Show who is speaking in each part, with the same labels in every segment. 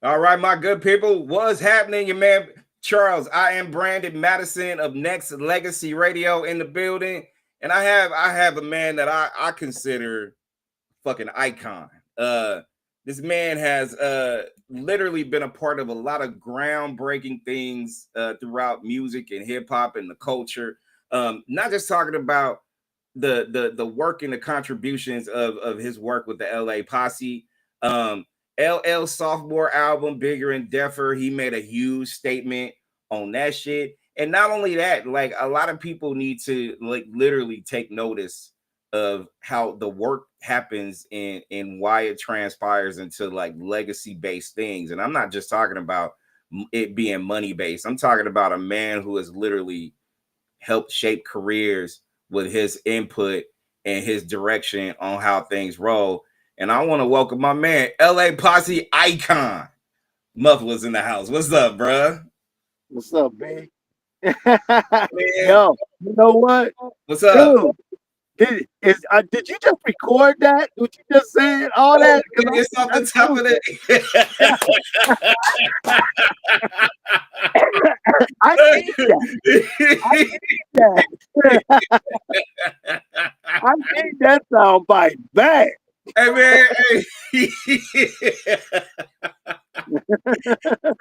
Speaker 1: All right, my good people, what's happening? Your man Charles. I am Brandon Madison of Nexxlegacy Radio in the building, and I have a man that I consider fucking icon. This man has literally been a part of a lot of groundbreaking things throughout music and hip hop and the culture. Not just talking about the work and the contributions of his work with the LA Posse. LL sophomore album, Bigger and Deffer, he made a huge statement on that shit. And not only that, like a lot of people need to like literally take notice of how the work happens and why it transpires into like legacy based things. And I'm not just talking about it being money based. I'm talking about a man who has literally helped shape careers with his input and his direction on how things roll. And I want to welcome my man, LA Posse icon, Muffla's in the house. What's up, bruh?
Speaker 2: What's up, B?
Speaker 1: Man,
Speaker 2: Yo, you know what,
Speaker 1: what's up?
Speaker 2: dude? Did you just record that? What you just said? All
Speaker 1: Oh,
Speaker 2: that? Because
Speaker 1: it's off the
Speaker 2: that's
Speaker 1: top
Speaker 2: cool.
Speaker 1: of the.
Speaker 2: I need that. I need that. I need that sound bite back.
Speaker 1: Hey man, hey.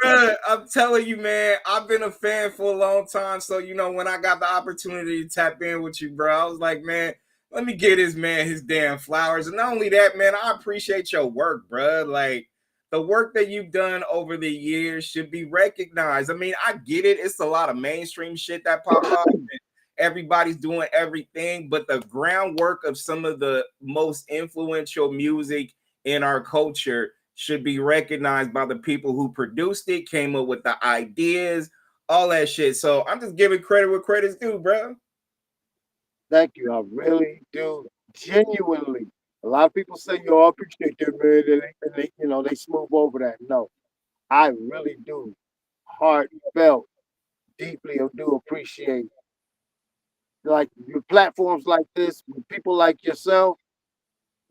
Speaker 1: Bruh, I'm telling you, man, I've been a fan for a long time. So, when I got the opportunity to tap in with you, bro, I was like, man, let me get this man his damn flowers. And not only that, man, I appreciate your work, bro. Like, the work that you've done over the years should be recognized. I mean, I get it. It's a lot of mainstream shit that pop up. Everybody's doing everything, but the groundwork of some of the most influential music in our culture should be recognized by the people who produced it, came up with the ideas, all that shit. So I'm just giving credit where credit's due, bro.
Speaker 2: Thank you. I really do. Genuinely. A lot of people say, yo, I appreciate that, man. And they smooth over that. No, I really do. Heartfelt, deeply do appreciate like your platforms like this, people like yourself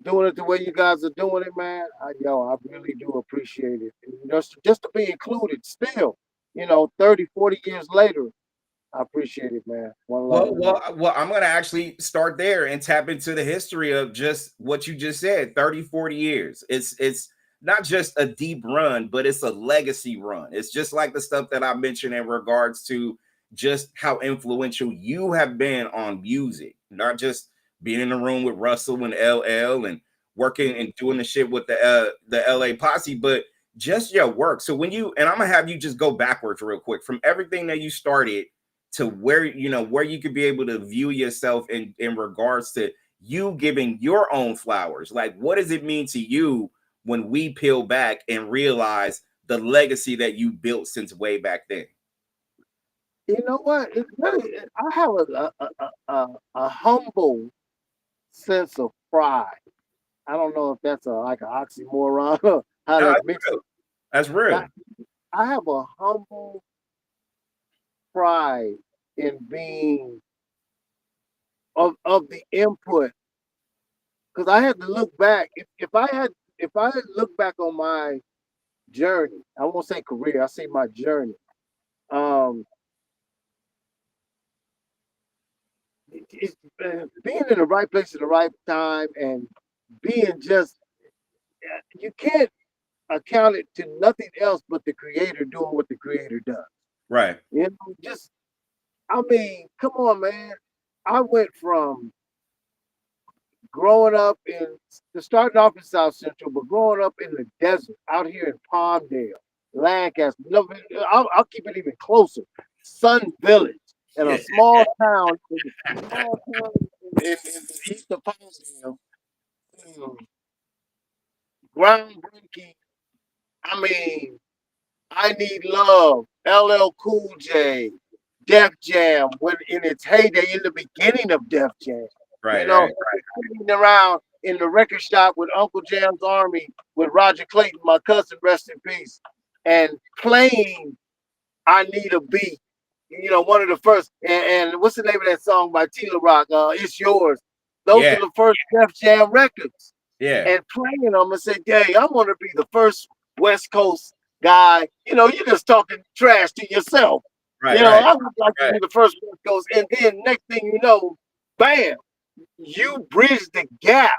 Speaker 2: doing it the way you guys are doing it, man. I really do appreciate it. And just to be included still, 30, 40 years later, I appreciate it, man. One love.
Speaker 1: Well, I'm gonna actually start there and tap into the history of just what you just said, 30, 40 years. It's not just a deep run, but it's a legacy run. It's just like the stuff that I mentioned in regards to just how influential you have been on music, not just being in the room with Russell and LL and working and doing the shit with the LA Posse, but just your work. So and I'm gonna have you just go backwards real quick from everything that you started to where you could be able to view yourself in regards to you giving your own flowers. Like, what does it mean to you when we peel back and realize the legacy that you built since way back then?
Speaker 2: You know what? It's really, I have a humble sense of pride. I don't know if that's like an oxymoron or how
Speaker 1: No,
Speaker 2: that
Speaker 1: that's
Speaker 2: mixes.
Speaker 1: real. That's
Speaker 2: I,
Speaker 1: real.
Speaker 2: I have a humble pride in being of the input because I had to look back. If I had looked back on my journey, I won't say career, I say my journey. Um, being in the right place at the right time and being just you can't account it to nothing else but the creator doing what the creator does.
Speaker 1: Right.
Speaker 2: Just I mean, come on, man. I went from growing up starting off in South Central, but growing up in the desert out here in Palmdale, Lancaster. No, I'll keep it even closer. Sun Village, in a small town in the east of Palmdale. mm, Groundbreaking. I mean, I Need Love, LL Cool J, Def Jam, when in its heyday, in the beginning of Def Jam, you
Speaker 1: Right.
Speaker 2: know,
Speaker 1: Right.
Speaker 2: sitting around in the record shop with Uncle Jam's Army, with Roger Clayton, my cousin, rest in peace, and playing I Need a Beat. One of the first, and what's the name of that song by Tila Rock? It's Yours. Those
Speaker 1: Yeah.
Speaker 2: are the first Def Jam records.
Speaker 1: Yeah.
Speaker 2: And playing them and say, "Dang, I want to be the first West Coast guy. You're just talking trash to yourself.
Speaker 1: Right, right,
Speaker 2: I would like to
Speaker 1: right.
Speaker 2: be the first one that goes, and then next thing you know, bam, you bridge the gap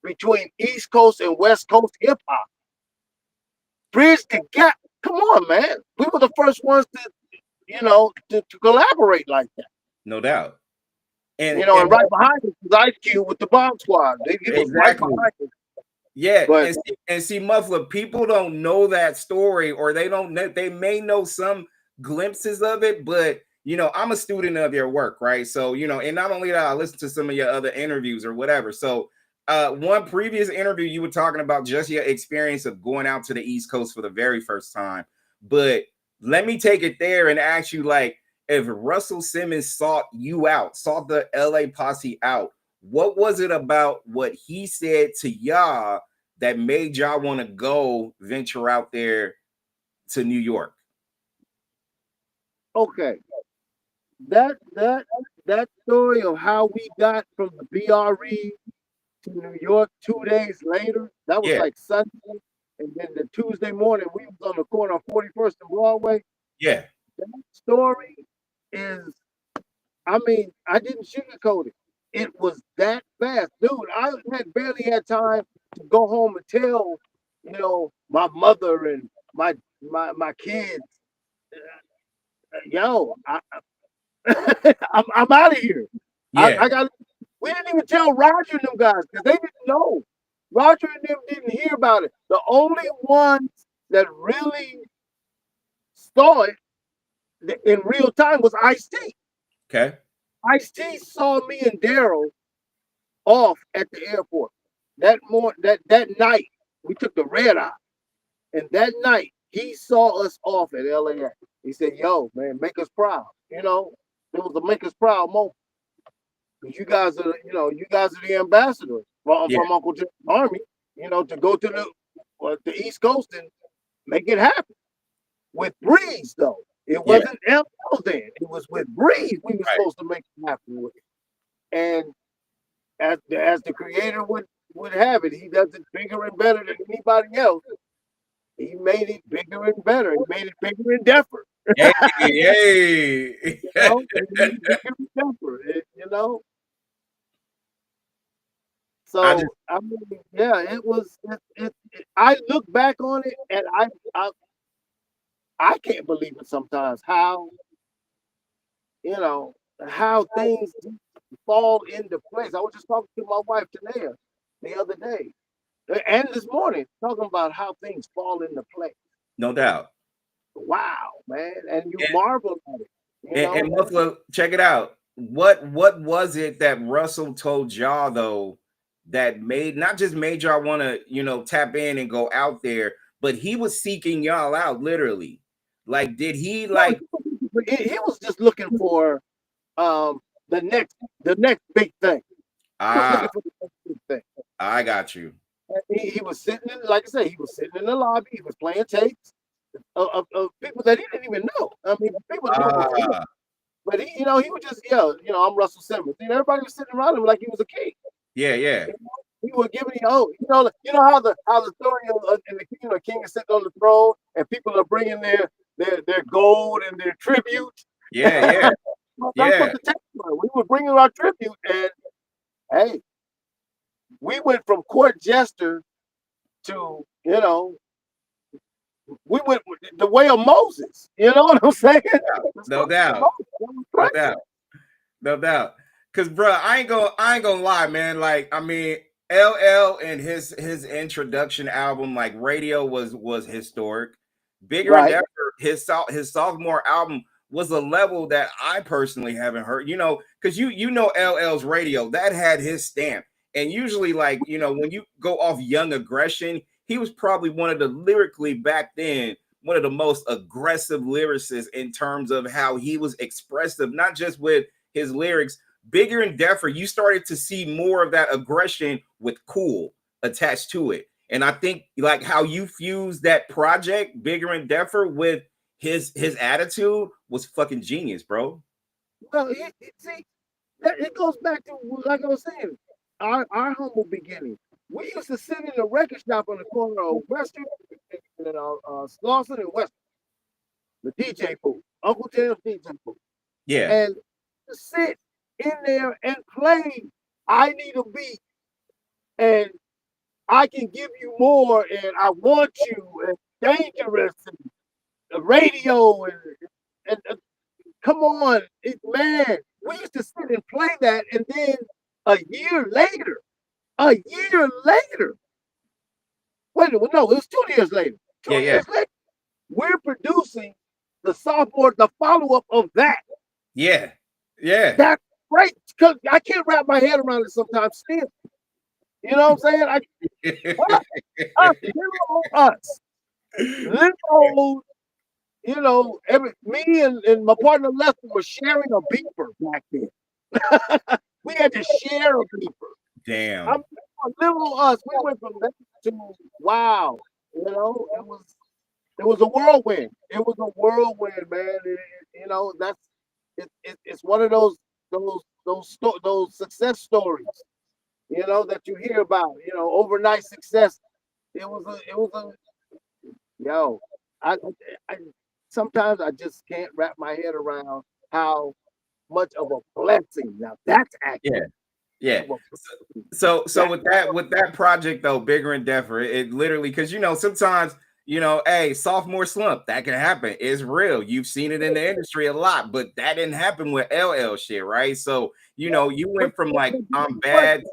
Speaker 2: between East Coast and West Coast hip hop. Bridge the gap. Come on, man. We were the first ones to collaborate like that.
Speaker 1: No doubt.
Speaker 2: And right behind us was Ice Cube with the Bomb Squad. He was right
Speaker 1: exactly.
Speaker 2: behind us.
Speaker 1: Yeah,
Speaker 2: But
Speaker 1: and see, Muffler, people don't know that story, or they don't know, they may know some glimpses of it, but I'm a student of your work, right? So, and not only that, I listen to some of your other interviews or whatever. So, one previous interview, you were talking about just your experience of going out to the East Coast for the very first time. But let me take it there and ask you, like, if Russell Simmons sought you out, sought the LA posse out, what was it about what he said to y'all that made y'all want to go venture out there to New York?
Speaker 2: okay, that story of how we got from the BRE to New York 2 days later, that was
Speaker 1: Yeah,
Speaker 2: like Sunday, and then the Tuesday morning we was on the corner of 41st and Broadway.
Speaker 1: yeah,
Speaker 2: That story is, I mean, I didn't sugarcoat it. It was that fast, dude. I had barely had time to go home and tell, my mother and my kids, yo, I'm out of here.
Speaker 1: yeah.
Speaker 2: I got. We didn't even tell Roger and them guys because they didn't know. Roger and them didn't hear about it. The only ones that really saw it in real time was Ice-T.
Speaker 1: Okay.
Speaker 2: Ice-T saw me and Daryl off at the airport that night. We took the red eye, and that night he saw us off at LAX. He said, "Yo, man, make us proud." It was a make us proud moment. Because you guys are the ambassadors
Speaker 1: Yeah,
Speaker 2: from Uncle Jim's Army, to go to the East Coast and make it happen. With Breeze, though. It
Speaker 1: yeah.
Speaker 2: wasn't LL then. It was with Breeze we were
Speaker 1: Right.
Speaker 2: supposed to make it happen with it. And as the creator would have it, he does it bigger and better than anybody else. He made it bigger and better. He made it bigger and deafer.
Speaker 1: Hey, hey.
Speaker 2: He made it bigger and deafer.
Speaker 1: I just
Speaker 2: So I mean, yeah, it was. I look back on it and I can't believe it sometimes you know how things fall into place. I was just talking to my wife Tanea the other day and this morning talking about how things fall into place.
Speaker 1: no doubt.
Speaker 2: Wow, man, and you
Speaker 1: And,
Speaker 2: marvel at it.
Speaker 1: and Muffler, check it out. What was it that Russell told y'all though that made not just made y'all want to tap in and go out there, but he was seeking y'all out literally. Like, did he
Speaker 2: No,
Speaker 1: like?
Speaker 2: he was just looking for um the next big thing. He was
Speaker 1: Ah,
Speaker 2: looking for the next big thing.
Speaker 1: I got you.
Speaker 2: He was sitting in, like I said, he was sitting in the lobby. He was playing tapes of people that he didn't even know. I mean, people knew before,
Speaker 1: Ah,
Speaker 2: but he was just, I'm Russell Simmons. Everybody was sitting around him like he was a king.
Speaker 1: yeah, yeah,
Speaker 2: He was giving how the story in the king is sitting on the throne and people are bringing their gold and their tribute.
Speaker 1: yeah, yeah,
Speaker 2: Well, that's what
Speaker 1: yeah.
Speaker 2: the tape was. We were bringing our tribute, and hey, we went from court jester to we went the way of Moses. You know what I'm saying?
Speaker 1: No doubt, no doubt, no doubt. Cause bro, I ain't gonna lie, man. Like, I mean, LL and his introduction album, like Radio, was historic. Bigger and
Speaker 2: Right.
Speaker 1: Deffer, his sophomore album was a level that I personally haven't heard. Because you know LL's Radio that had his stamp, and usually, like, when you go off Young Aggression, he was probably one of the lyrically back then one of the most aggressive lyricists in terms of how he was expressive, not just with his lyrics. Bigger and Deffer, you started to see more of that aggression with cool attached to it. And I think like how you fuse that project, Bigger and Deffer, with his attitude was fucking genius, bro.
Speaker 2: Well, see, it goes back to like I was saying, our humble beginning. We used to sit in the record shop on the corner of Western Slauson and West, the DJ booth, Uncle Jim's DJ booth,
Speaker 1: Yeah.
Speaker 2: and to sit in there and play I Need a Beat and I Can Give You More and I Want You and Dangerous and the radio and come on, man, we used to sit and play that, and then a year later, wait, no, it was 2 years later. Two
Speaker 1: Yeah. Yeah.
Speaker 2: years later, we're producing the sophomore, the follow-up of that.
Speaker 1: Yeah. Yeah.
Speaker 2: That's great because I can't wrap my head around it sometimes still. You know what I'm saying? What? Us, little, you know, me and my partner Lester were sharing a beeper back then. We had to share a beeper.
Speaker 1: Damn.
Speaker 2: Little us, we went from that to wow. You know, it was a whirlwind. It was a whirlwind, man. You know, it's one of those success stories. You know that you hear about. You know, overnight success. It was a yo. I, I sometimes I just can't wrap my head around how much of a blessing. Now that's
Speaker 1: Yeah.
Speaker 2: accurate.
Speaker 1: Yeah. So with that project though, Bigger Endeavor, it literally, because you know sometimes, you know, hey, sophomore slump, that can happen. It's real. You've seen it in the industry a lot, but that didn't happen with LL shit, right? So you know, you went from like I'm bad.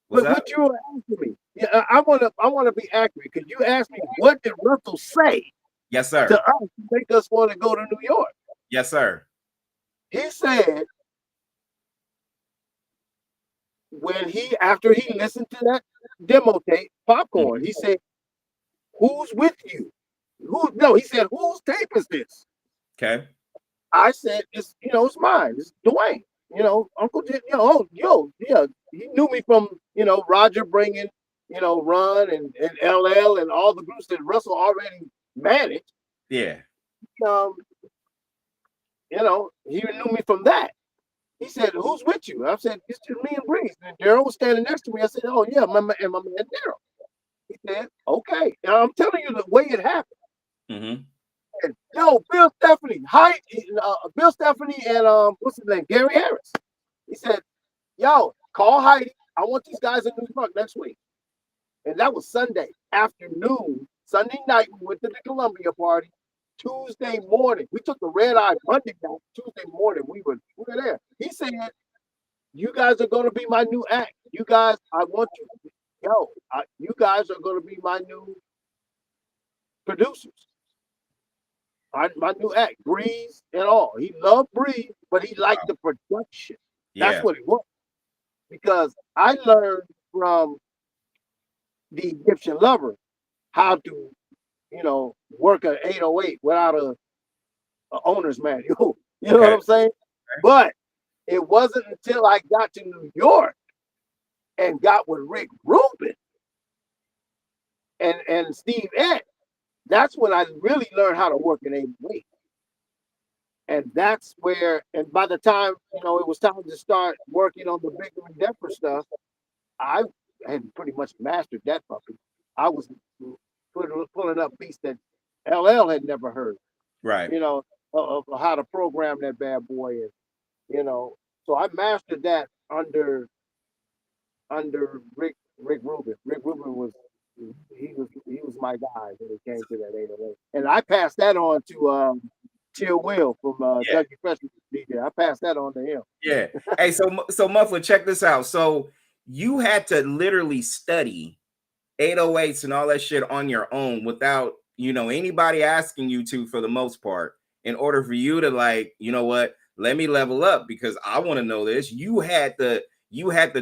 Speaker 2: But what you were asking me, yeah, I want to be accurate because you asked me what did Russell say
Speaker 1: Yes, sir.
Speaker 2: to us to make us want to go to New York.
Speaker 1: Yes, sir.
Speaker 2: He said after he listened to that demo tape, Popcorn, he said, "Who's with you?" He said, "Whose tape is this?"
Speaker 1: Okay.
Speaker 2: I said, "It's it's mine. It's Dwayne. Uncle Jim. Yeah. He knew me from Roger bringing Run and LL and all the groups that Russell already managed.
Speaker 1: Yeah.
Speaker 2: He knew me from that. He said, "Who's with you?" I said, "It's just me and Breeze." And Daryl was standing next to me. I said, "Oh yeah, my man Daryl." He said, "Okay." And I'm telling you the way it happened. And, Bill Stephanie, Bill Stephanie, and what's his name, Gary Harris. He said, "Yo, call Heidi. I want these guys in New York next week." And that was Sunday afternoon. Sunday night, we went to the Columbia party. Tuesday morning, we took the red eye Monday night. Tuesday morning, we were there. He said, "You guys are going to be my new act. You guys, I want you. You guys are going to be my new producers. My new act, Breeze and all." He loved Breeze, but he liked the production. That's what it was. Because I learned from the Egyptian Lover how to, work an 808 without a owner's manual. You know what I'm saying? But it wasn't until I got to New York and got with Rick Rubin and Steve Ed, that's when I really learned how to work an 808. And that's where, and by the time, it was time to start working on the Bigger Endeavor stuff, I had pretty much mastered that puppy. I was pulling up beats that LL had never heard,
Speaker 1: right?
Speaker 2: Of how to program that bad boy, and so I mastered that under Rick Rubin. Rick Rubin was my guy when it came to that 808, and I passed that on to Chill Will from Dougie Freshman DJ. I passed that on to him.
Speaker 1: Yeah. Hey, so Muffler, check this out. So you had to literally study 808s and all that shit on your own without anybody asking you to, for the most part, in order for you to, like, you know what, let me level up because I want to know this. You had the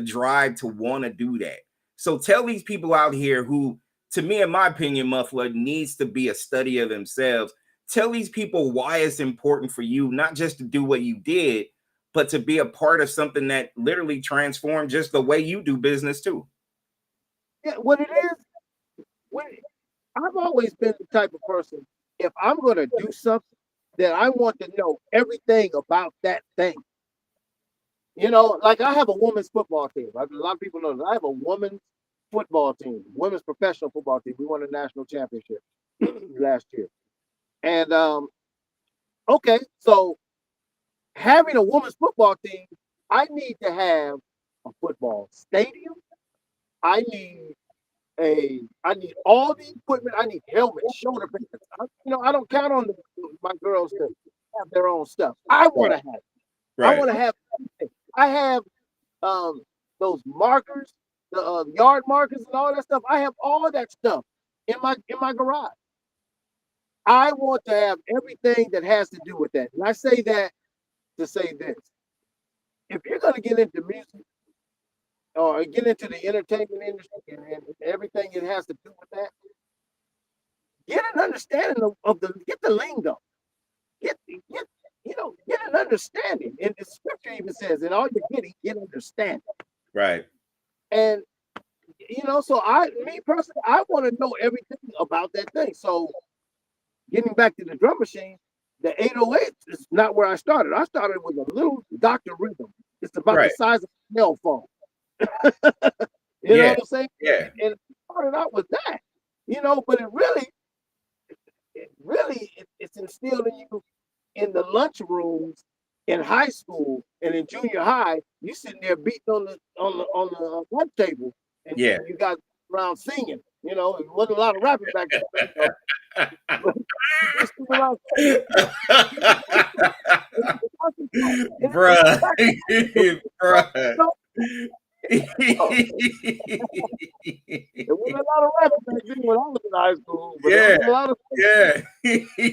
Speaker 1: drive to want to do that. So tell these people out here who, to me, in my opinion, Muffler, needs to be a study of themselves. Tell these people why it's important for you, not just to do what you did, but to be a part of something that literally transformed just the way you do business too.
Speaker 2: Yeah, what it is, I've always been the type of person, if I'm going to do something, that I want to know everything about that thing. Like I have a women's football team. A lot of people know that I have a women's football team, women's professional football team. We won a national championship. last year. And okay, so having a women's football team, I need to have a football stadium. I need I need all the equipment. I need helmets, shoulder pads. I don't count on my girls to have their own stuff. I want to have it. I want to have everything. I have um those markers, the yard markers and all that stuff. I have all of that stuff in my garage. I want to have everything that has to do with that. And I say that to say this. If you're going to get into music or get into the entertainment industry and everything it has to do with that, get an understanding get the lingo. Get get an understanding. And the scripture even says, in all you're getting, get understanding.
Speaker 1: Right.
Speaker 2: And so me personally, I want to know everything about that thing. So getting back to the drum machine, the 808 is not where I started. I started with a little Dr. Rhythm. It's about the size of a cell phone. You know what I'm saying?
Speaker 1: Yeah.
Speaker 2: And it started out with that, but it's instilled in you in the lunchrooms in high school and in junior high. You sitting there beating on the lunch table, and you got around singing. It wasn't a lot of rapping back then.
Speaker 1: Bruh.
Speaker 2: There wasn't a lot of rapping back then when I was in high school. But there was a lot of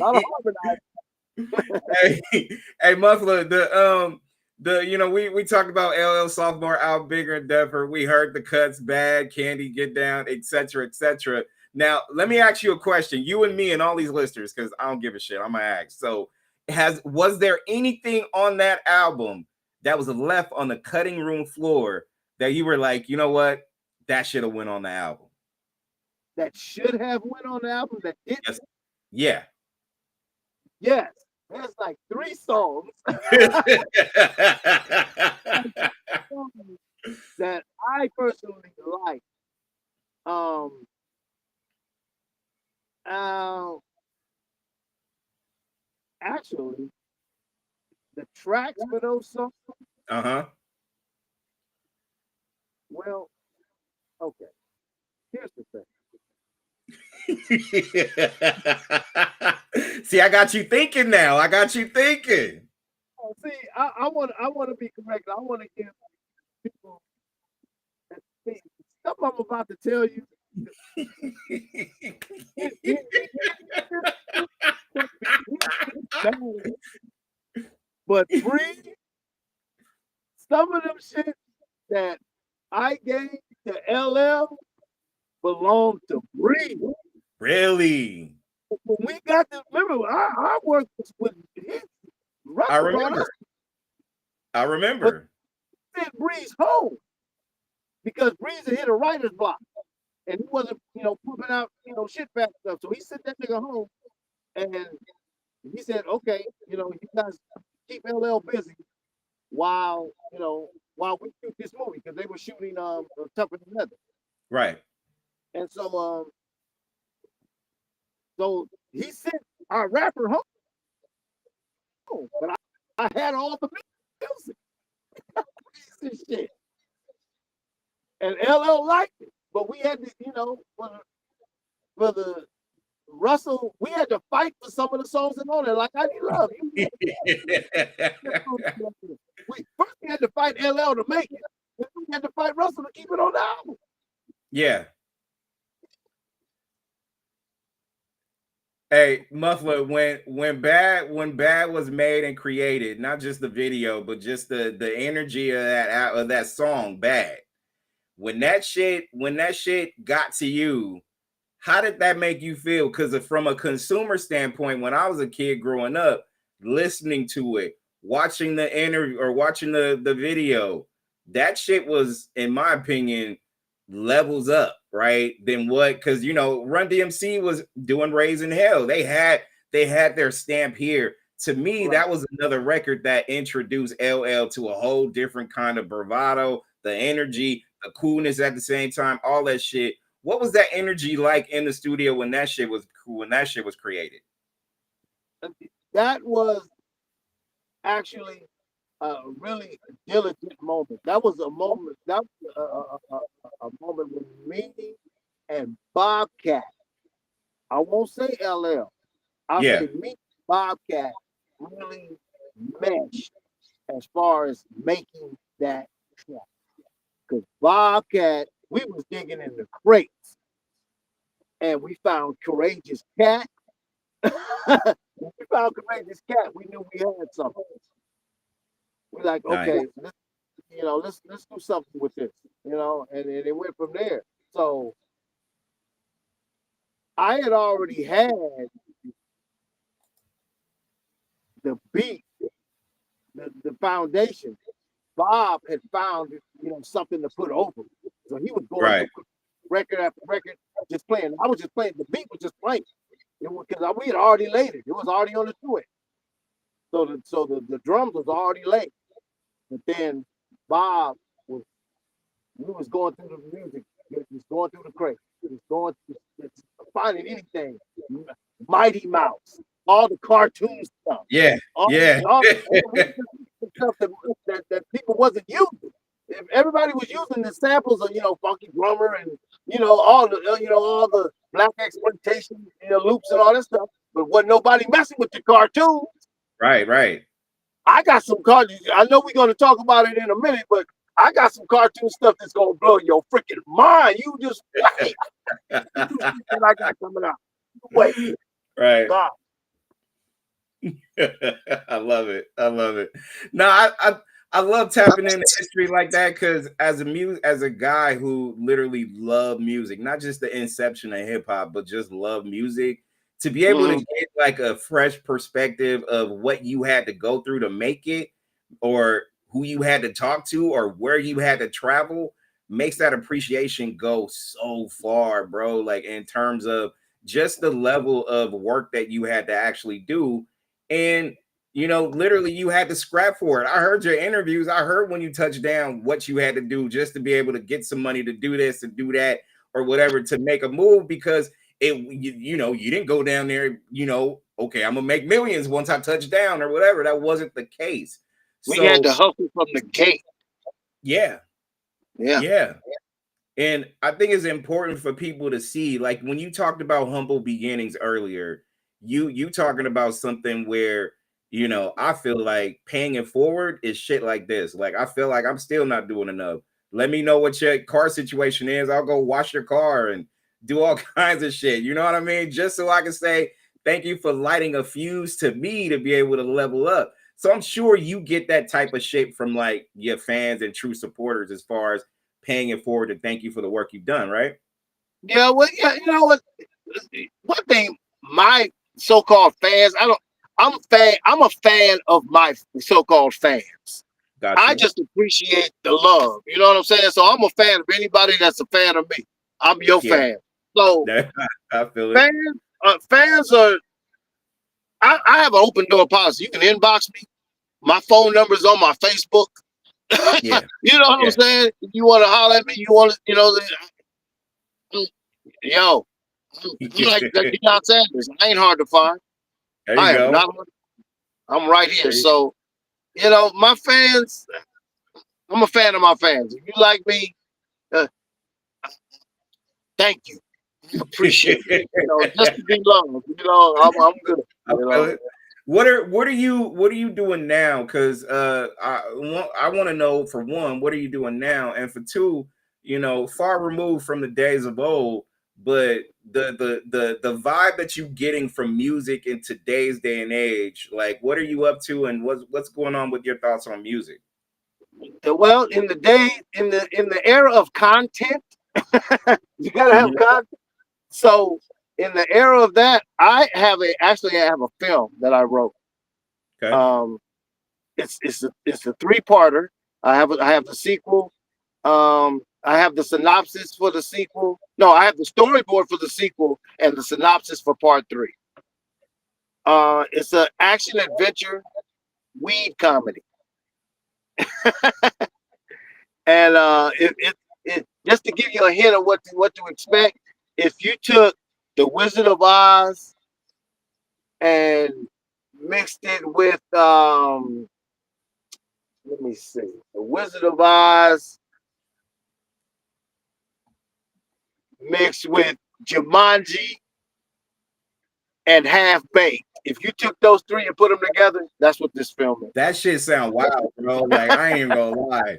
Speaker 2: harmonizing.
Speaker 1: Hey, Muffla, we talked about LL sophomore out bigger and deeper. We heard the cuts, bad, Candy, get down, etc., etc. Now, let me ask you a question. You and me and all these listeners, because I don't give a shit. I'm gonna ask. So, was there anything on that album that was left on the cutting room floor that you were like, you know what, that should have went on the album?
Speaker 2: That should have went on the album that didn't?
Speaker 1: Yes. Yeah.
Speaker 2: Yes. There's like 3 songs that I personally like. Actually, the tracks for those songs. Well, okay. Here's the thing.
Speaker 1: See, I got you thinking now. I got you thinking.
Speaker 2: Oh, see, I want to be correct. I want to give people stuff I'm about to tell you. But Bree, some of them shit that I gave to LL belonged to Bree.
Speaker 1: Really?
Speaker 2: When we got to remember, I worked with his.
Speaker 1: I remember.
Speaker 2: But sent Breeze home because Breeze had hit a writer's block and he wasn't, pumping out, shit fast stuff. So he sent that nigga home and he said, okay, you guys keep LL busy while we shoot this movie because they were shooting Tougher Than Leather.
Speaker 1: Right.
Speaker 2: And so he sent our rapper home, but I had all the music and shit, and LL liked it, but we had to, for the Russell, we had to fight for some of the songs and all that. Like I Need Love. First we had to fight LL to make it. Then we had to fight Russell to keep it on the album.
Speaker 1: Yeah. Hey, Muffla, when Bad was made and created, not just the video, but just the energy of that song, Bad. When that shit got to you, how did that make you feel? Because from a consumer standpoint, when I was a kid growing up, listening to it, watching the interview or watching the video, that shit was, in my opinion, levels up, right? Than what? Because Run DMC was doing Raising Hell. They had their stamp here. To me, right. That was another record that introduced LL to a whole different kind of bravado, the energy, the coolness at the same time, all that shit. What was that energy like in the studio when that shit was created?
Speaker 2: That was actually a really diligent moment. That was a moment. That was a moment when me and Bobcat. I won't say LL. I'll
Speaker 1: Yeah,
Speaker 2: say me, Bobcat, really meshed as far as making that track. Because Bobcat, we was digging in the crates and we found Courageous Cat. When we found Courageous Cat, we knew we had something. We're like,
Speaker 1: nice.
Speaker 2: okay, let's do something with this, and it went from there. So I had already had the beat, the foundation. Bob had found, something to put over. So he was going
Speaker 1: Right,
Speaker 2: through record after record, just playing. I was just playing. The beat was just playing. Because we had already laid it. It was already on the twin. So the drums was already laid. But then Bob was we was going through the music, just going through the crate, just going through, just finding anything. Mighty Mouse, all the cartoon stuff,
Speaker 1: yeah,
Speaker 2: all
Speaker 1: yeah.
Speaker 2: all the stuff that people wasn't using. If everybody was using the samples of Funky Drummer and all the black exploitation loops and all that stuff, but wasn't nobody messing with the cartoon.
Speaker 1: Right, right.
Speaker 2: I got some cartoons. I know we're going to talk about it in a minute, but I got some cartoon stuff that's going to blow your freaking mind. You just wait. You see what I got coming out. Wait.
Speaker 1: Right.
Speaker 2: God.
Speaker 1: I love it. I love it. No, I love tapping into history like that because as a guy who literally loved music, not just the inception of hip hop, but just love music, to be able to get like a fresh perspective of what you had to go through to make it, or who you had to talk to, or where you had to travel, makes that appreciation go so far, bro. Like in terms of just the level of work that you had to actually do. And literally you had to scrap for it. I heard your interviews. I heard when you touched down what you had to do just to be able to get some money to do this and do that or whatever to make a move, because you didn't go down there, okay, I'm gonna make millions once I touch down or whatever. That wasn't the case.
Speaker 2: We had
Speaker 1: So
Speaker 2: to hustle from the gate.
Speaker 1: yeah,
Speaker 2: Yeah.
Speaker 1: yeah. And I think it's important for people to see, like when you talked about humble beginnings earlier, you talking about something where, I feel like paying it forward is shit like this. Like I feel like I'm still not doing enough. Let me know what your car situation is. I'll go wash your car and do all kinds of shit. You know what I mean? Just so I can say thank you for lighting a fuse to me to be able to level up. So I'm sure you get that type of shit from like your fans and true supporters as far as paying it forward to thank you for the work you've done, right?
Speaker 2: Yeah, well, yeah, you know what? One thing, my so-called fans, I'm a fan of my so-called fans.
Speaker 1: Got
Speaker 2: I
Speaker 1: you.
Speaker 2: just appreciate the love. You know what I'm saying? So I'm a fan of anybody that's a fan of me. I'm your
Speaker 1: Yeah,
Speaker 2: fan. So
Speaker 1: I feel it.
Speaker 2: fans are. I have an open door policy. You can inbox me. My phone number is on my Facebook.
Speaker 1: Yeah,
Speaker 2: You know what I'm
Speaker 1: yeah.
Speaker 2: saying? If you want to holler at me, you want to, yo, I'm like Deion Sanders. I ain't hard to find.
Speaker 1: There you
Speaker 2: I am
Speaker 1: go.
Speaker 2: not. I'm right here.
Speaker 1: There you-
Speaker 2: So, my fans. I'm a fan of my fans. If you like me, uh, thank you. I appreciate it. Just to be loved. I'm good.
Speaker 1: I feel it. What are you doing now? Because I want to know, for one, what are you doing now, and for two, far removed from the days of old, but the vibe that you getting from music in today's day and age, like what are you up to, and what's going on with your thoughts on music?
Speaker 2: Well, in the era of content, you gotta have
Speaker 1: Mhm.
Speaker 2: content. So in the era of that, I have a film that I wrote.
Speaker 1: Okay.
Speaker 2: Um, it's a three-parter. I have the sequel. I have the synopsis for the sequel. No, I have the storyboard for the sequel and the synopsis for part three. It's an action adventure weed comedy, and just to give you a hint of what to expect, if you took the Wizard of Oz and mixed it with let me see, the Wizard of Oz mixed with Jumanji and Half Baked. If you took those three and put them together, that's what this film is.
Speaker 1: That shit sound wild, bro. Like I ain't gonna lie.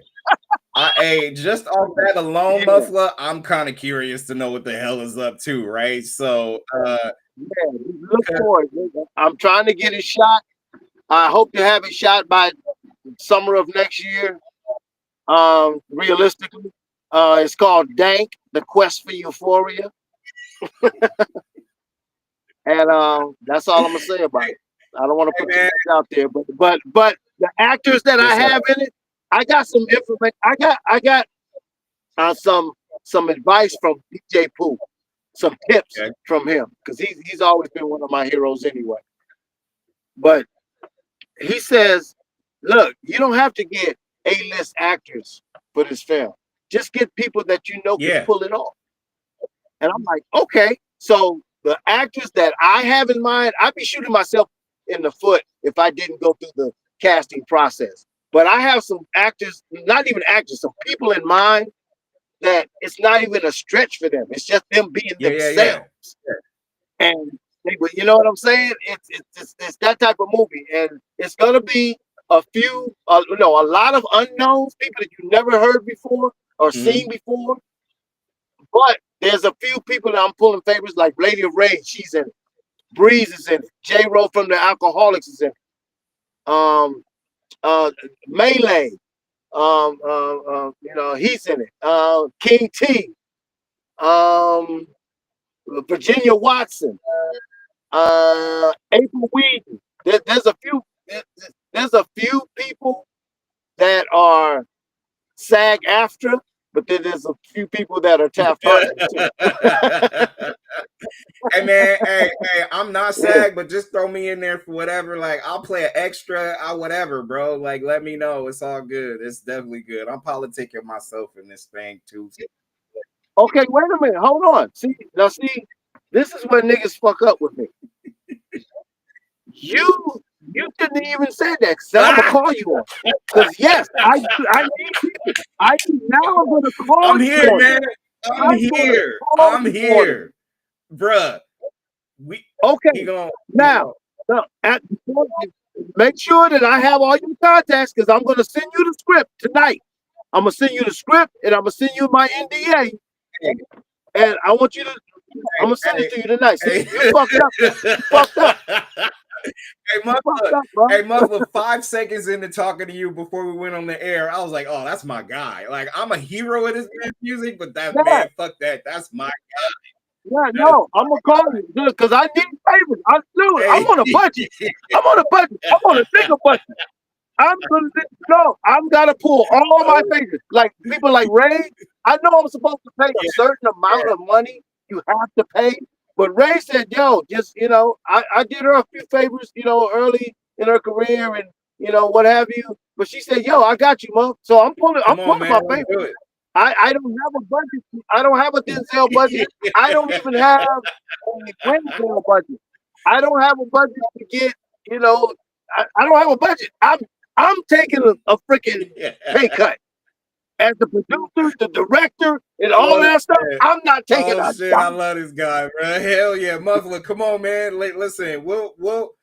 Speaker 1: Hey, just off that alone,
Speaker 2: Yeah,
Speaker 1: Muffla, I'm kind of curious to know what the hell is up too, right? So
Speaker 2: yeah, look for it. I'm trying to get it shot. I hope to have it shot by summer of next year. Realistically, it's called Dank: The Quest for Euphoria, and that's all I'm gonna say about it. I don't want to put too much out there, but the actors that I have in it, I got some information. I got some advice from DJ Pooh, some tips from him because he's always been one of my heroes anyway. But he says, look, you don't have to get A-list actors for this film. Just get people that you know can pull it off. And I'm like, okay. So the actors that I have in mind, I'd be shooting myself in the foot if I didn't go through the casting process. But I have some actors, not even actors, some people in mind that it's not even a stretch for them. It's just them being themselves. And you know what I'm saying? It's that type of movie, and it's gonna be a few, a lot of unknowns, people that you never heard before or seen before. But there's a few people that I'm pulling favorites, like Lady of Rage, she's in it. Breeze is in it. J-Ro from the Alcoholics is in it. Melee, he's in it. King T, Virginia Watson, April Whedon. There's a few people that are SAG-AFTRA, but then there's a few people that are Taft-Hartley too.
Speaker 1: Hey man, hey, I'm not SAG, but just throw me in there for whatever. Like I'll play an extra, whatever, bro. Like let me know. It's all good. It's definitely good. I'm politicking myself in this thing too.
Speaker 2: Okay, wait a minute. Hold on. See, this is where niggas fuck up with me. You didn't even say that. So I'm gonna call you on. Because yes, I need people. Now I'm gonna call
Speaker 1: I'm
Speaker 2: you
Speaker 1: here,
Speaker 2: on.
Speaker 1: Man. I'm here. Bruh.
Speaker 2: Okay. Now, make sure that I have all your contacts because I'm gonna send you the script tonight. I'm gonna send you the script and I'm gonna send you my NDA. And I want you to I'm gonna send it to you tonight. See, you fucked up. You fucked up.
Speaker 1: Hey, Muffla, 5 seconds into talking to you before we went on the air, I was like, oh, that's my guy. Like, I'm a hero of this man's music, but man, fuck that. That's my guy.
Speaker 2: Yeah, no, I'm gonna call you because I need favors. I'm on a budget. I'm on a bigger budget. I'm gotta pull all my favors. Like people like Ray, I know I'm supposed to pay a certain amount of money you have to pay. But Ray said, yo, just I did her a few favors, early in her career and what have you. But she said, yo, I got you, Mom. So I'm pulling my favors. I don't have a budget. I don't have a Denzel budget. I don't even have a Denzel budget. I don't have a budget to get, I don't have a budget. I'm taking a freaking pay cut. As the producer, the director, and all that stuff, I'm not taking a
Speaker 1: shit, I love this guy, bro. Hell yeah, Muffla, come on, man. Listen, we'll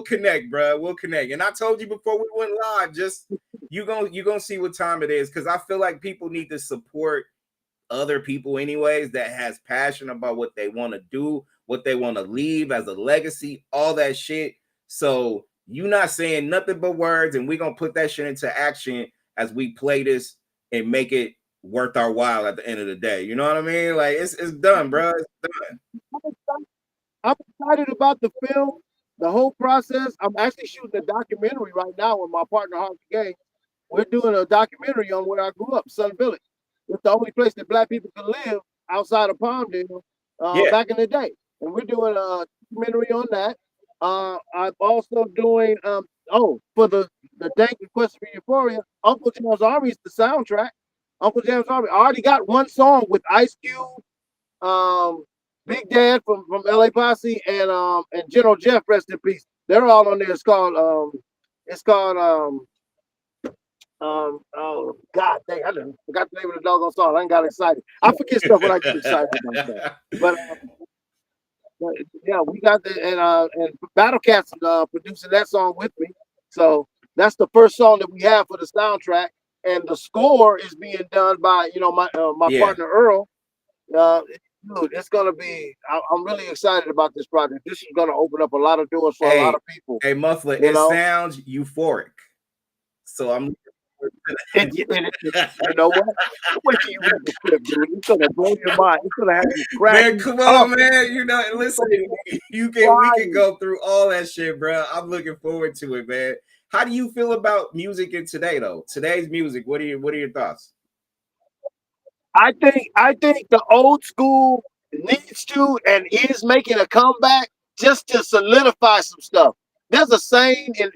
Speaker 1: connect, bro. We'll connect. And I told you before we went live, just you gonna see what time it is because I feel like people need to support other people anyways that has passion about what they want to do, what they want to leave as a legacy, all that shit. So you not saying nothing but words, and we're gonna put that shit into action as we play this and make it worth our while at the end of the day. You know what I mean? Like it's done, bro. It's done.
Speaker 2: I'm excited about the film, the whole process. I'm actually shooting a documentary right now with my partner Harvey Gay. We're doing a documentary on where I grew up, Sun Village. It's the only place that Black people can live outside of Palmdale back in the day. And we're doing a documentary on that. I'm also doing for the Dank Request for Euphoria, Uncle Charles Army's the soundtrack. Uncle Jam's Army. I already got one song with Ice Cube, Big Dad from LA Posse, and General Jeff, rest in peace. They're all on there. It's called oh God dang, I done forgot the name of the doggone song. I ain't got excited. I forget stuff when I get excited about that. But yeah, we got the and Battle Cats producing that song with me. So that's the first song that we have for the soundtrack, and the score is being done by my
Speaker 1: Yeah.
Speaker 2: partner Earl. Dude, it's gonna be. I'm really excited about this project. This is gonna open up a lot of doors for a lot of people.
Speaker 1: Hey, Muffla, it sounds euphoric. So I'm.
Speaker 2: You know what? Wait till you read the script, dude. It's gonna blow your mind. It's gonna have you cracking.
Speaker 1: Man, come on, man. You know, listen, we can go through all that shit, bro. I'm looking forward to it, man. How do you feel about music in today, though? Today's music. What are your thoughts?
Speaker 2: I think the old school needs to and is making a comeback just to solidify some stuff. There's a saying in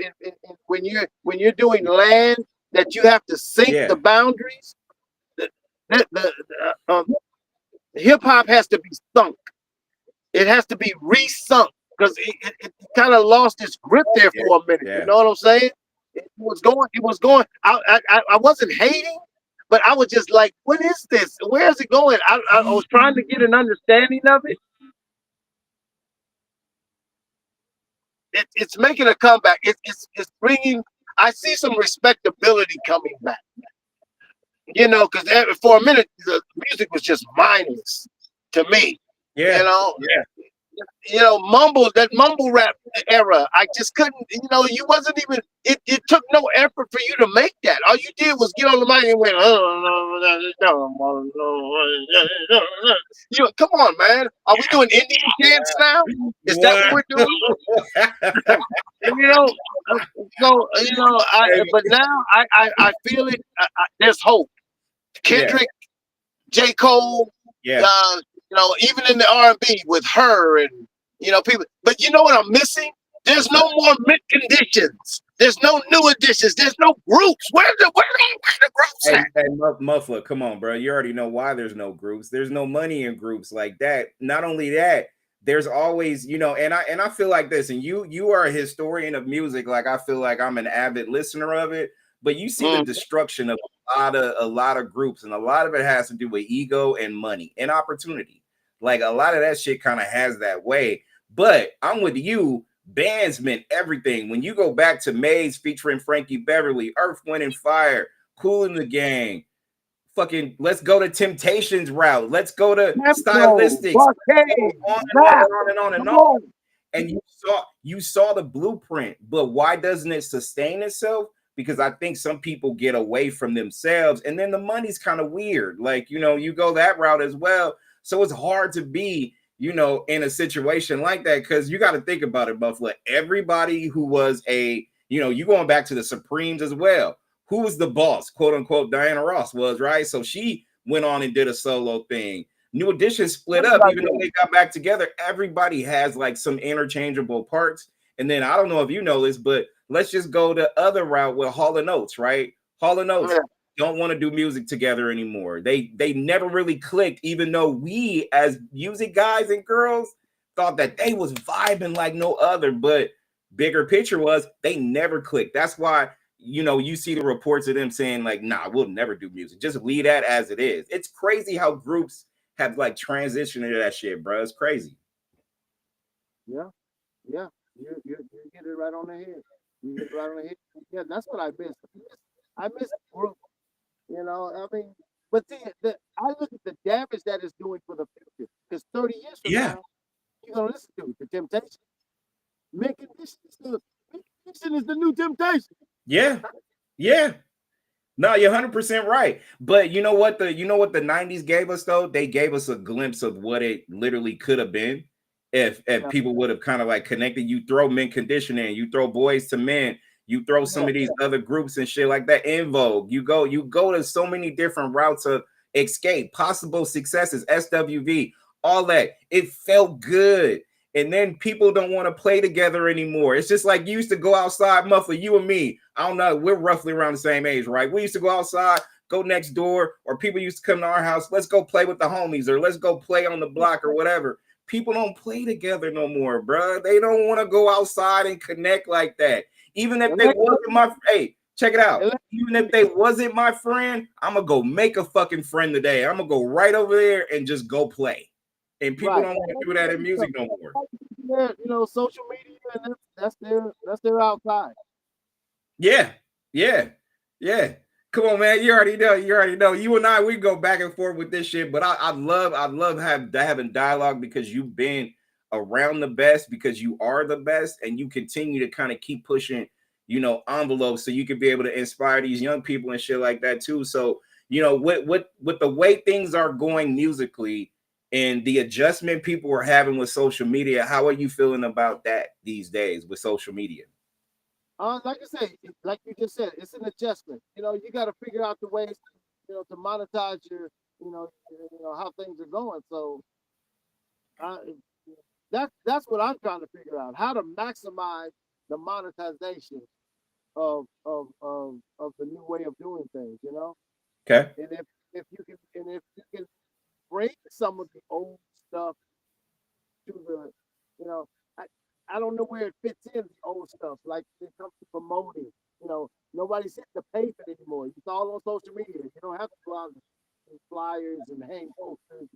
Speaker 2: when you're doing land that you have to sink the boundaries. Hip hop has to be sunk. It has to be re-sunk because it kind of lost its grip there for a minute. Yeah. You know what I'm saying? It was going. I wasn't hating, but I was just like, what is this? Where is it going? I was trying to get an understanding of it. It's making a comeback. It's bringing. I see some respectability coming back. You know, because for a minute the music was just mindless to me. Yeah. That mumble rap era. I just couldn't. You wasn't even. It took no effort for you to make that. All you did was get on the mic and went. Come on, man. Are we doing Indian dance now? Is that what we're doing? But now I feel it. There's hope. Kendrick, J. Cole, even in the R&B with her and people. But you know what I'm missing? There's no more mint conditions. There's no new additions. There's no groups. Where the groups at?
Speaker 1: Hey, Muffla, come on, bro. You already know why there's no groups. There's no money in groups like that. Not only that, there's always, and I feel like this, and you are a historian of music. Like I feel like I'm an avid listener of it. But you see the destruction of a lot of groups, and a lot of it has to do with ego and money and opportunity. Like a lot of that shit kind of has that way. But I'm with you. Bands meant everything. When you go back to Maze featuring Frankie Beverly, Earth, Wind and Fire, Kool and the Gang, fucking let's go to Temptations route. Let's go to Stylistics. On and on and on. And you saw the blueprint. But why doesn't it sustain itself? Because I think some people get away from themselves, and then the money's kind of weird. Like, you go that route as well. So it's hard to be, in a situation like that, because you got to think about it, Muffla. Everybody who was you going back to the Supremes as well. Who was the boss? Quote unquote, Diana Ross was, right? So she went on and did a solo thing. New Edition split up, even though they got back together. Everybody has like some interchangeable parts. And then I don't know if you know this, but let's just go the other route with Hall & Oates, right? Hall & Oates don't want to do music together anymore. They never really clicked, even though we as music guys and girls thought that they was vibing like no other. But bigger picture was they never clicked. That's why, you see the reports of them saying like, nah, we'll never do music. Just leave that as it is. It's crazy how groups have like transitioned into that shit, bro. It's crazy.
Speaker 2: Yeah. You get it right on the head. You get it right on the head. Yeah, that's what I miss. I miss a group. I mean, but see, I look at the damage that it's doing for the future. Because 30 years from now, you're gonna listen to it, the Temptation. Mint Condition is the new Temptation.
Speaker 1: Yeah. No, you're 100% right. But you know what the 90s gave us though? They gave us a glimpse of what it literally could have been. If people would have kind of like connected. You throw Mint Condition in, you throw Boys to Men, you throw some of these other groups and shit like that. In Vogue, you go to so many different routes of escape, possible successes, SWV, all that. It felt good. And then people don't want to play together anymore. It's just like you used to go outside, Muffla, you and me. I don't know. We're roughly around the same age, right? We used to go outside, go next door, or people used to come to our house, let's go play with the homies, or let's go play on the block or whatever. People don't play together no more, bro. They don't want to go outside and connect like that. Even if they wasn't my hey, check it out. Even if they wasn't my friend, I'm gonna go make a fucking friend today. I'm gonna go right over there and just go play. And people don't want to do that in music no more.
Speaker 2: Yeah, you know, social media, and that's their outside.
Speaker 1: Yeah, yeah, yeah. Come on, man. You already know. You already know. You and I, we go back and forth with this shit. But I love having dialogue because you've been around the best, because you are the best, and you continue to kind of keep pushing, you know, envelopes so you can be able to inspire these young people and shit like that too. So, you know, with the way things are going musically and the adjustment people are having with social media, how are you feeling about that these days with social media?
Speaker 2: Like I say, like you just said, it's an adjustment. You know, you got to figure out the ways, you know, to monetize you know how things are going. So, uh, that's what I'm trying to figure out: how to maximize the monetization of the new way of doing things. You know,
Speaker 1: Okay.
Speaker 2: and if you can bring some of the old stuff to the, you know, I, I don't know where it fits in the old stuff. Like it comes to promoting, you know, nobody's hitting the pavement anymore. It's all on social media. You don't have to go out and flyers and hang posters,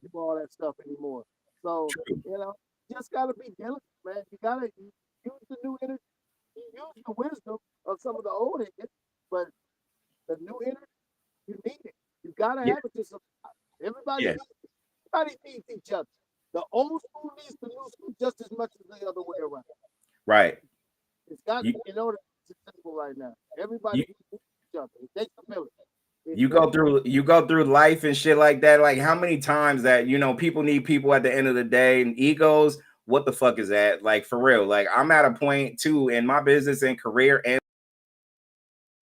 Speaker 2: do all that stuff anymore. So, you know, just gotta be diligent, man. You gotta use the new energy, use the wisdom of some of the old idiots, but the new energy, you need it. You gotta have it to survive. Everybody needs each other. The old school needs the new school just as much as the other way around.
Speaker 1: Right.
Speaker 2: It's got in order to successful right now. Everybody needs each other. It takes a village.
Speaker 1: You go through life and shit like that. Like how many times that, you know, people need people at the end of the day, and egos, what the fuck is that? Like for real. Like I'm at a point too in my business and career and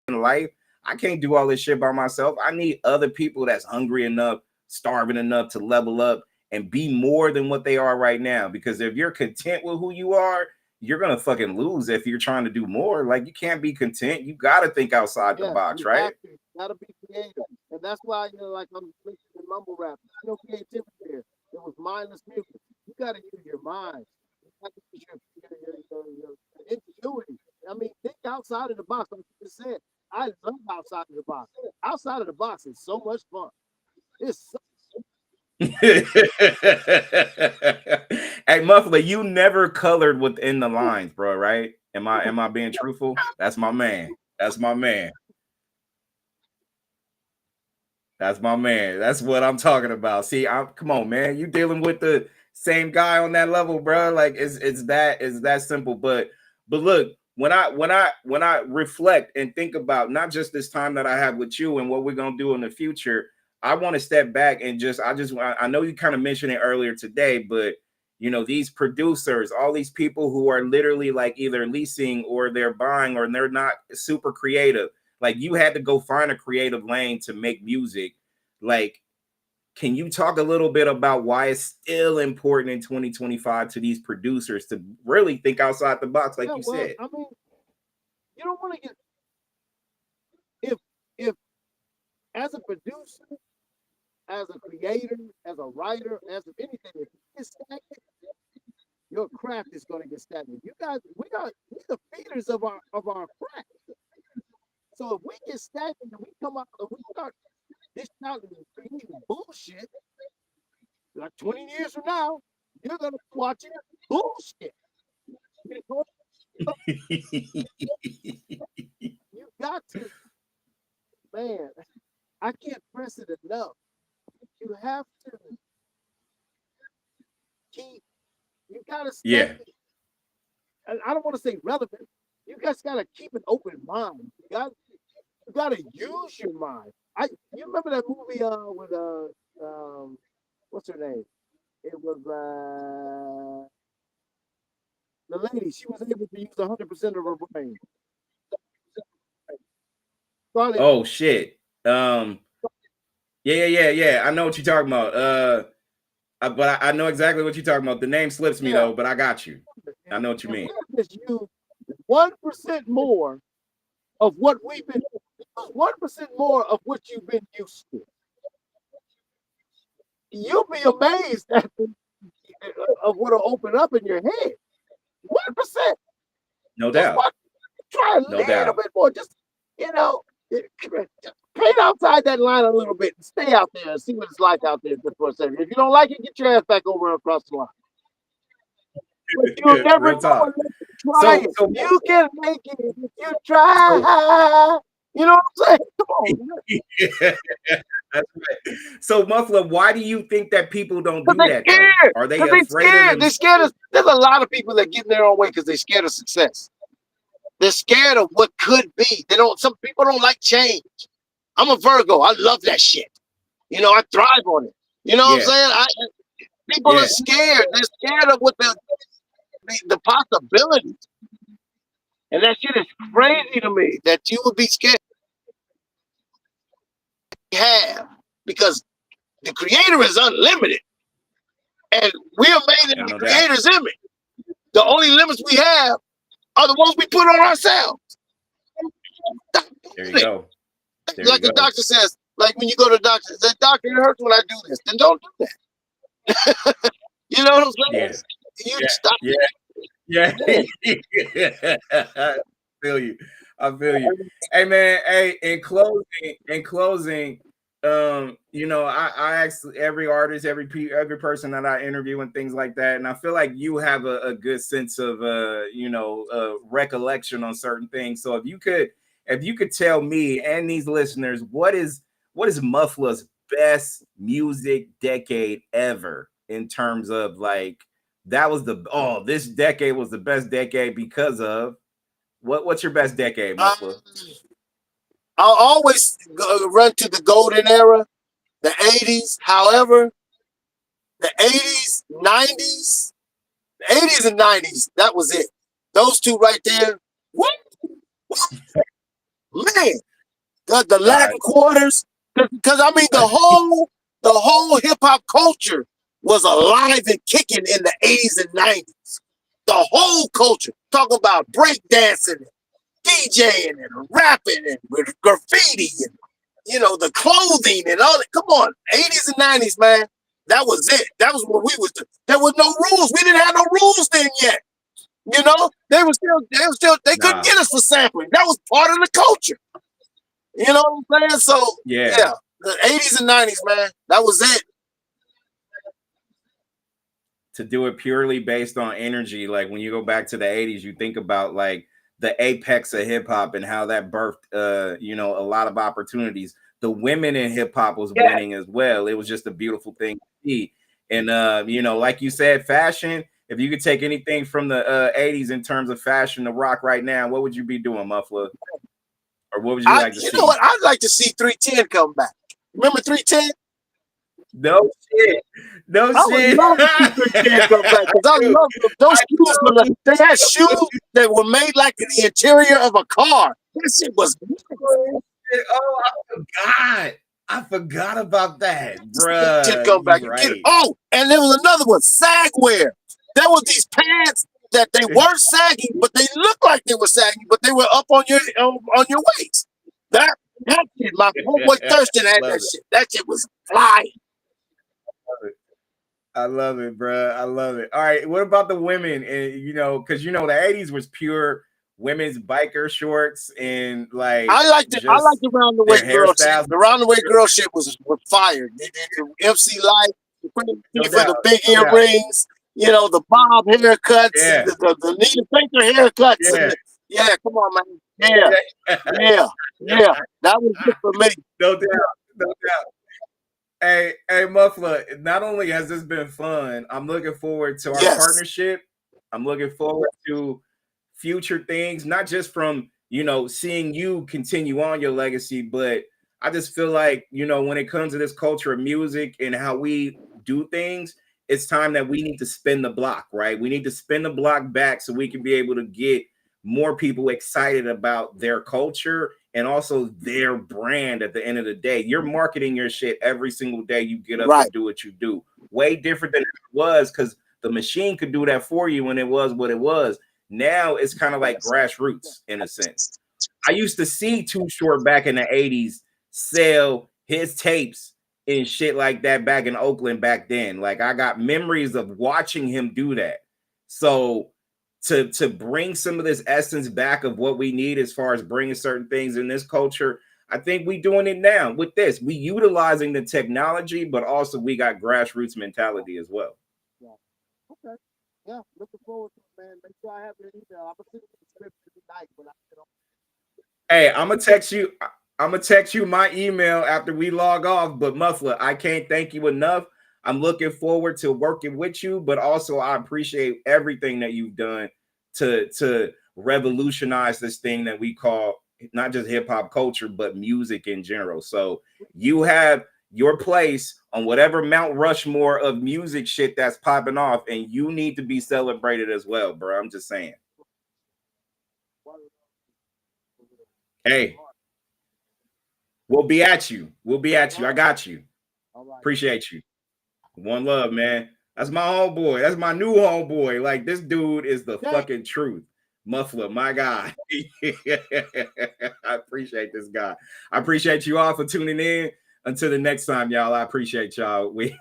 Speaker 1: in life. I can't do all this shit by myself. I need other people that's hungry enough, starving enough to level up and be more than what they are right now. Because if you're content with who you are, you're gonna fucking lose if you're trying to do more. Like you can't be content. You gotta think outside the box, right?
Speaker 2: You gotta be creative. And that's why, you know, like I'm listening to mumble rap. There's no creativity there. It was mindless music. You gotta use your mind. You gotta use your ingenuity. I mean, think outside of the box. Like you just said, I love outside of the box. Outside of the box is so much fun. It's so
Speaker 1: Hey, Muffla, you never colored within the lines, bro, right? Am I being truthful? That's my man. That's my man. That's my man. That's what I'm talking about. See, come on, man. You dealing with the same guy on that level, bro. Like it's that simple. But look, when I reflect and think about not just this time that I have with you and what we're gonna do in the future, I want to step back and I know you kind of mentioned it earlier today, but you know, these producers, all these people who are literally like either leasing or they're buying or they're not super creative. Like you had to go find a creative lane to make music. Like, can you talk a little bit about why it's still important in 2025 to these producers to really think outside the box, like you said?
Speaker 2: I mean, you don't want to get if as a producer, as a creator, as a writer, as of anything, if you get stagnant, your craft is going to get stagnant. You guys, we're the feeders of our craft. So if we get stagnant and we come out, if we start dishing out and creating bullshit, like 20 years from now, you're gonna be watching bullshit. You got to, man. I can't press it enough. You have to keep. You gotta stay.
Speaker 1: Yeah.
Speaker 2: And I don't want to say relevant. You guys gotta keep an open mind. You gotta use your mind. You remember that movie with what's her name? It was the lady. She was able to use 100% of her brain.
Speaker 1: Oh shit. Yeah. I know what you're talking about. But I know exactly what you're talking about. The name slips me though, but I got you. I know what you mean.
Speaker 2: Just use 1% more of what we've been. 1% more of what you've been used to. You'll be amazed at of what'll open up in your head. 1%.
Speaker 1: No
Speaker 2: Just
Speaker 1: doubt.
Speaker 2: try a
Speaker 1: No
Speaker 2: little
Speaker 1: doubt.
Speaker 2: bit more. Just paint outside that line a little bit and stay out there and see what it's like out there just for a second. If you don't like it, get your ass back over across the line. But you'll never
Speaker 1: Real
Speaker 2: know
Speaker 1: talk.
Speaker 2: unless you try it. You can make it if you try. You know what I'm saying? Come on.
Speaker 1: Yeah, that's right. So, Muffla, why do you think that people don't do
Speaker 2: They're
Speaker 1: that
Speaker 2: scared.
Speaker 1: though? Are they afraid of
Speaker 2: scared. They're
Speaker 1: themselves?
Speaker 2: scared of. There's a lot of people that get in their own way because they're scared of success. They're scared of what could be. They don't. Some people don't like change. I'm a Virgo. I love that shit. You know, I thrive on it. You know what I'm saying? People are scared. They're scared of what the possibilities. And that shit is crazy to me that you would be scared. Have because the creator is unlimited. And we are made in the creator's image. The only limits we have are the ones we put on ourselves.
Speaker 1: There you go.
Speaker 2: Like the doctor says, like when you go to the doctor, the doctor, it hurts when I do this. Then don't do that. You know what I'm saying?
Speaker 1: Yeah.
Speaker 2: You stop.
Speaker 1: Yeah. I feel you. Hey man, hey, in closing, you know, I ask every artist, every person that I interview and things like that, and I feel like you have a good sense of you know, recollection on certain things. So if you could tell me and these listeners what is Muffla's best music decade ever in terms of like that was this decade was the best decade because of what's your best decade, Muffla?
Speaker 2: I'll always run to the golden era, the 80s. However, the 80s, 90s, the 80s and 90s, that was it. Those two right there. What? Man, the Latin quarters. Because I mean the whole hip hop culture was alive and kicking in the 80s and 90s. The whole culture. Talking about breakdancing and DJing and rapping and graffiti and you know the clothing and all that. Come on, 80s and 90s, man. That was it. That was what we was doing. There was no rules. We didn't have no rules then yet. You know, they couldn't get us for sampling. That was part of the culture. You know what I'm saying? So yeah, the 80s and 90s, man. That was it.
Speaker 1: To do it purely based on energy, like when you go back to the 80s, you think about like the apex of hip hop and how that birthed you know, a lot of opportunities. The women in hip hop was winning as well. It was just a beautiful thing to see. And you know, like you said, fashion, if you could take anything from the 80s in terms of fashion to rock right now, what would you be doing, Muffla? Or what would you like to see?
Speaker 2: You know what? I'd like to see 310 come back. Remember 310?
Speaker 1: No shit. No shit.
Speaker 2: I would love to see 310 come back because I love those shoes. They had shoes that were made like in the interior of a car. That shit was.
Speaker 1: Oh, I forgot about that, bruh.
Speaker 2: Come back.
Speaker 1: Right.
Speaker 2: Oh, and there was another one, sagwear. There were these pants that they weren't saggy, but they looked like they were saggy, but they were up on your waist. That shit, my homeboy Thurston had that shit. That shit was flying.
Speaker 1: I love it, bro. I love it. All right, what about the women? And you know, because you know the 80s was pure women's biker shorts and like
Speaker 2: I like the round the way girl shit. The round the way girl shit was fired. The MC Light, the big earrings, you know, the bob haircuts, the Nita Baker haircuts. Yeah, come on, man. Yeah. That was good for me.
Speaker 1: No doubt. Hey, Muffla, not only has this been fun, I'm looking forward to our partnership. I'm looking forward to future things, not just from, you know, seeing you continue on your legacy, but I just feel like, you know, when it comes to this culture of music and how we do things, it's time that we need to spin the block, right? We need to spin the block back so we can be able to get more people excited about their culture and also their brand at the end of the day. You're marketing your shit every single day you get up and do what you do. Way different than it was because the machine could do that for you when it was what it was. Now it's kind of like grassroots in a sense. I used to see Too Short back in the 80s sell his tapes and shit like that back in Oakland back then. Like I got memories of watching him do that. So to bring some of this essence back of what we need as far as bringing certain things in this culture, I think we doing it now with this. We utilizing the technology, but also we got grassroots mentality as well.
Speaker 2: Yeah. Okay. Yeah, looking forward to it, man. Make sure I have your email. I'm gonna send you the script tonight when I get on.
Speaker 1: Hey, I'm gonna text you. I'm gonna text you my email after we log off. But Muffla, I can't thank you enough. I'm looking forward to working with you, but also I appreciate everything that you've done to revolutionize this thing that we call not just hip hop culture, but music in general. So you have your place on whatever Mount Rushmore of music shit that's popping off, and you need to be celebrated as well, bro. I'm just saying. Hey, we'll be at you. We'll be at you. I got you.
Speaker 2: All right.
Speaker 1: Appreciate you. One love, man. That's my homeboy. That's my new homeboy. Like this dude is the fucking truth. Muffla, my guy. I appreciate this guy. I appreciate you all for tuning in. Until the next time, y'all. I appreciate y'all. We